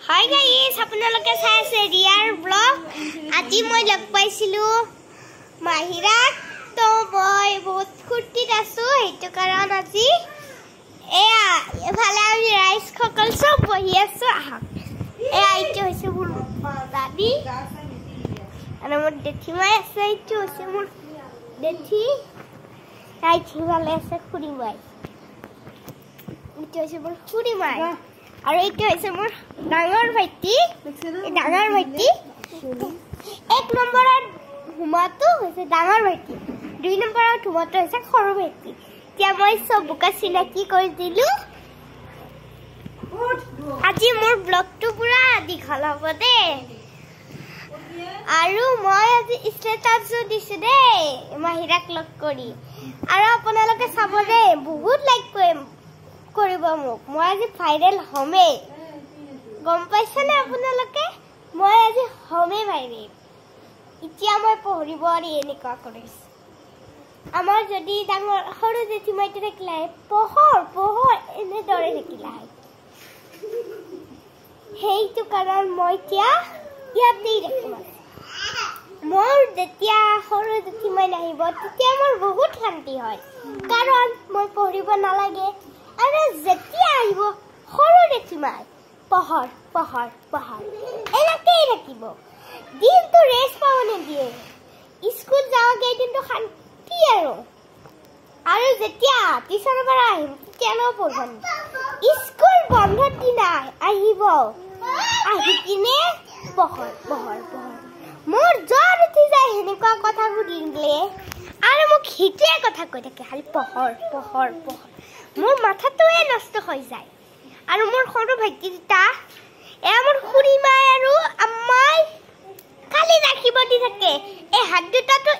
Hi guys, আপোনালোকে চাই আছে ৰিয়াৰ ব্লগ। আজি মই লগ পাইছিলো মাহিৰাক। তো মই বহুত ফূৰ্তিত আছো, সেইটো কাৰণ আজি এয়া এফালে আমি ৰাইজ সকল চব বহি আছো। আহক, এয়া এইটো হৈছে মোৰ দাদী আৰু মোৰ জেঠিমাই আছে। এইটো হৈছে মোৰ জেঠি, তাই সিফালে আছে খুৰীমাই। এইটো হৈছে মোৰ খুৰীমাই আৰু এইটো হৈছে মোৰ ডাঙৰ ভাইটি। ডাঙৰ ভাইটি এক নম্বৰৰ ধুমাটো হৈছে ডাঙৰ ভাইটি, 2 নম্বৰৰ ধুমাটো হৈছে সৰু ভাইটি। এতিয়া মই চবকে চিনাকি কৰি দিলো। আজি মোৰ ব্লগটো পুৰা দীঘল হ'ব দেই, আৰু মই আজি ষ্টেটাছো দিছো দেই মাহিৰাক লগ কৰি। আৰু আপোনালোকে চাব দেই, বহুত লাইক কৰিব মোক। মই আজি ভাইৰেল হমেই, গম পাইছেনে আপোনালোকে? মই আজি হমেই ভাইৰেল। এতিয়া মই পঢ়িব আৰু এনেকুৱা কৰিছো। আমাৰ যদি ডাঙৰ সৰু জেঠিমাইটো থাকিলে পঢ়ৰ এনেদৰে থাকিলে, সেইটো কাৰণ মই এতিয়া ইয়াতেই ৰাখিম। মোৰ যেতিয়া সৰু জেঠিমাই নাহিব তেতিয়া মোৰ বহুত শান্তি হয়, কাৰণ মই পঢ়িব নালাগে। আৰু যেতিয়া আহিব সৰু জেঠিমাই, পঢ়ৰ এনেকেই থাকিব। দিনটো ৰেষ্ট পাব নিদিয়ে, স্কুল যাওঁগে দিনটো শান্তি। আৰু যেতিয়া টিউচনৰ পৰা আহিম তেতিয়াও পঢ়িব নিদিয়ে। স্কুল বন্ধৰ দিনা আহিব, আহি কিনে পঢ়ৰ। মোৰ জ্বৰ উঠি যায় সেনেকুৱা কথা সুধিলে, আৰু মোক সেইটোৱে কথা কৈ থাকে, খালি পঢ়ৰ। মোৰ মাথাটোৱে নষ্ট হৈ যায়। আৰু মোৰ সৰু ভাইটি দুটা, এয়া মোৰ খুৰীমাই আৰু আম্মাই খালি ৰাখিব দি থাকে। এই হাত দুটাটো